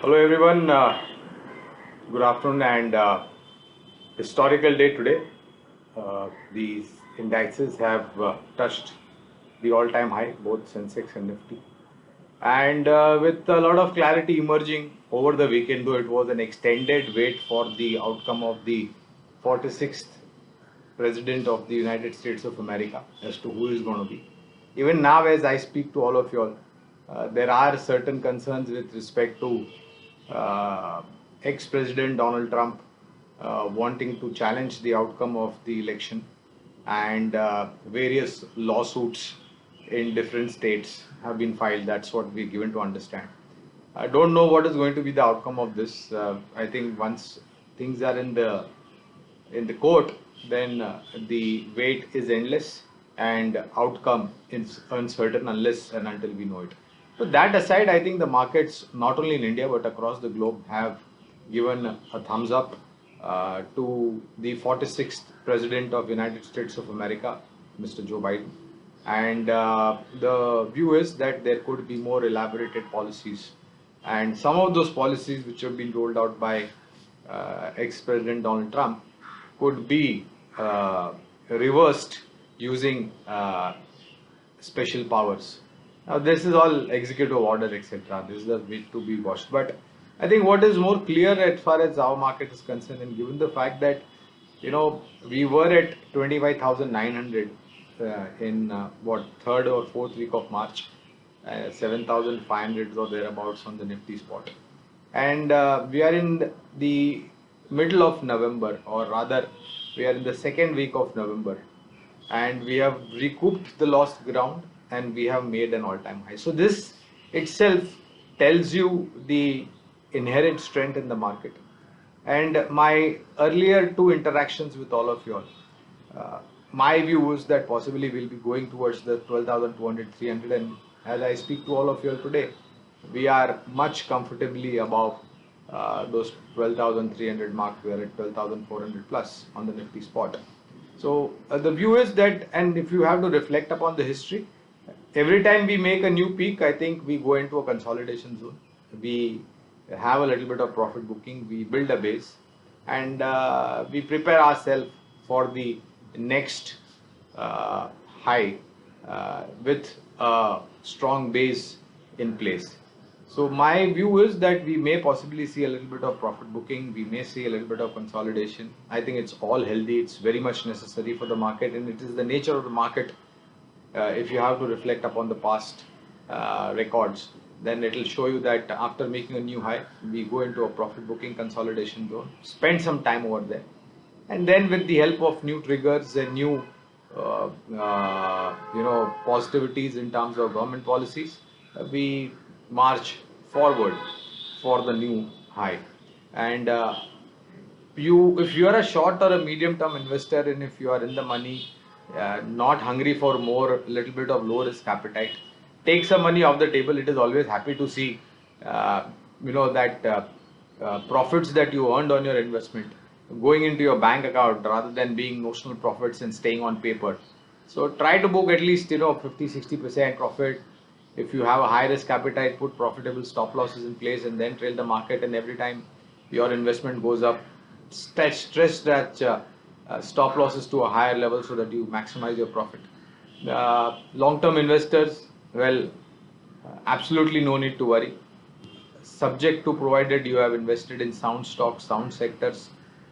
Hello everyone, good afternoon and historical day today. These indexes have touched the all-time high, both Sensex and Nifty. And with a lot of clarity emerging over the weekend, though it was an extended wait for the outcome of the 46th President of the United States of America as to who is going to be. Even now, as I speak to all of you all, there are certain concerns with respect to uh, ex-President Donald Trump wanting to challenge the outcome of the election, and various lawsuits in different states have been filed. That's what we're given to understand. I don't know what is going to be the outcome of this. I think once things are in the court, then the wait is endless and outcome is uncertain unless and until we know it. So that aside, I think the markets, not only in India but across the globe, have given a thumbs up to the 46th President of United States of America, Mr. Joe Biden. And the view is that there could be more elaborated policies. And some of those policies which have been rolled out by ex-President Donald Trump could be reversed using special powers. Now, this is all executive order, etc. This is a bit to be watched. But I think what is more clear as far as our market is concerned, and given the fact that we were at 25,900 in what third or fourth week of March, 7,500 or thereabouts on the Nifty spot, and we are in the middle of November, or rather, we are in the second week of November, and we have recouped the lost ground and we have made an all-time high. So this itself tells you the inherent strength in the market. And my earlier two interactions with all of you all, my view is that possibly we'll be going towards the 12,200, 300, and as I speak to all of you all today, we are much comfortably above those 12,300 mark. We are at 12,400 plus on the Nifty spot. So the view is that, and if you have to reflect upon the history, every time we make a new peak, I think we go into a consolidation zone. We have a little bit of profit booking, we build a base, and we prepare ourselves for the next high with a strong base in place. So my view is that we may possibly see a little bit of profit booking, we may see a little bit of consolidation. I think it's all healthy, it's very much necessary for the market, and it is the nature of the market. If you have to reflect upon the past records, then it will show you that after making a new high, we go into a profit booking consolidation zone, spend some time over there, and then with the help of new triggers and new positivities in terms of government policies, we march forward for the new high. And if you are a short or a medium term investor, and if you are in the money, not hungry for more, little bit of low risk appetite, take some money off the table. It is always happy to see that profits that you earned on your investment going into your bank account rather than being notional profits and staying on paper. So try to book at least 50-60% profit. If you have a high risk appetite, put profitable stop losses in place and then trail the market, and every time your investment goes up, stress that stop losses to a higher level so that you maximize your profit. Long term investors, well, absolutely no need to worry, subject to provided you have invested in sound stocks, sound sectors,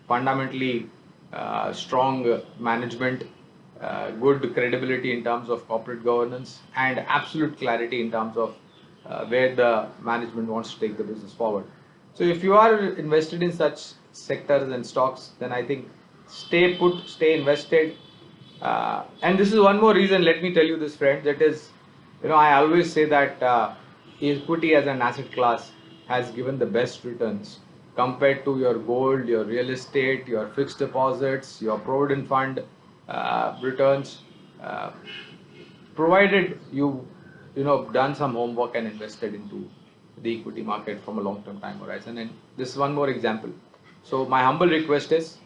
fundamentally strong management, good credibility in terms of corporate governance, and absolute clarity in terms of where the management wants to take the business forward. So if you are invested in such sectors and stocks, then I think stay put, stay invested. And this is one more reason, let me tell you this, friend, that is, I always say that equity as an asset class has given the best returns compared to your gold, your real estate, your fixed deposits, your provident fund returns, provided you done some homework and invested into the equity market from a long-term time horizon. And this is one more example. So my humble request is,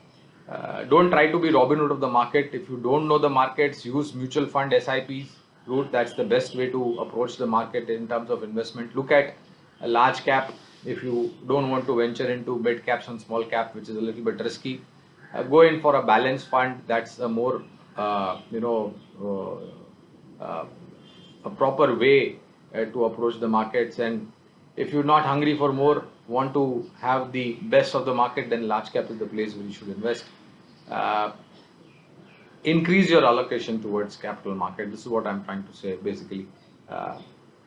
don't try to be Robin Hood of the market. If you don't know the markets, use mutual fund SIPs route. That's the best way to approach the market in terms of investment. Look at a large cap if you don't want to venture into mid caps and small cap, which is a little bit risky, go in for a balanced fund. That's a more a proper way to approach the markets. And if you're not hungry for more, want to have the best of the market, then large cap is the place where you should invest. Uh, Increase your allocation towards capital market. This is what I'm trying to say basically. Uh,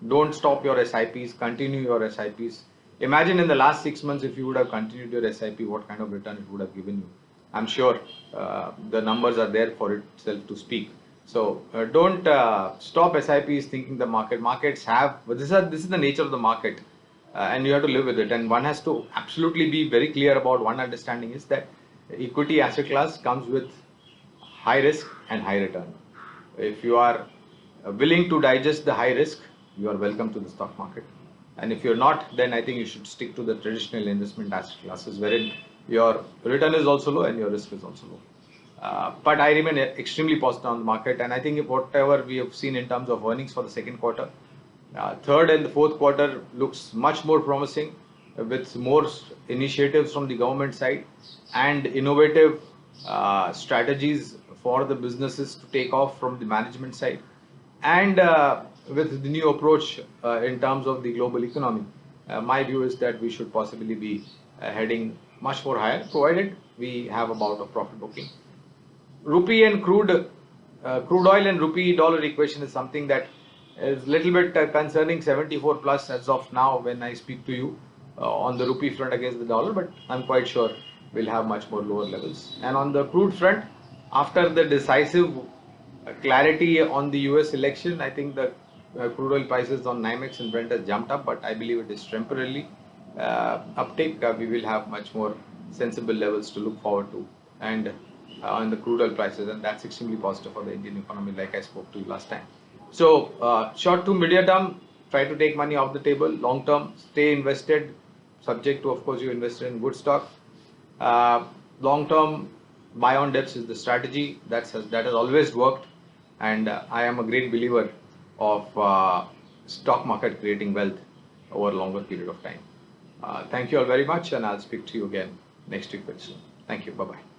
don't stop your SIPs, continue your SIPs. Imagine in the last 6 months, if you would have continued your SIP, what kind of return it would have given you. I'm sure the numbers are there for itself to speak. So don't stop SIPs thinking the markets have, this is the nature of the market, and you have to live with it. And one has to absolutely be very clear about one understanding is that equity asset class comes with high risk and high return. If you are willing to digest the high risk, you are welcome to the stock market. And if you're not, then I think you should stick to the traditional investment asset classes wherein your return is also low and your risk is also low. But I remain extremely positive on the market, and I think whatever we have seen in terms of earnings for the second quarter, third and the fourth quarter looks much more promising, with more initiatives from the government side and innovative strategies for the businesses to take off from the management side, and with the new approach in terms of the global economy. My view is that we should possibly be heading much more higher, provided we have about a profit booking. Rupee and crude oil and rupee dollar equation is something that is a little bit concerning. 74 plus as of now when I speak to you on the rupee front against the dollar, but I'm quite sure we'll have much more lower levels. And on the crude front, after the decisive clarity on the US election, I think the crude oil prices on NYMEX and Brent has jumped up, but I believe it is temporarily uptake. We will have much more sensible levels to look forward to, and on the crude oil prices, and that's extremely positive for the Indian economy, like I spoke to you last time. So short to medium term, try to take money off the table. Long term, stay invested, subject to, of course, you invested in good stock. Long term, buy on dips is the strategy that has always worked, and I am a great believer of stock market creating wealth over a longer period of time. Thank you all very much, and I'll speak to you again next week very soon. Thank you. Bye bye.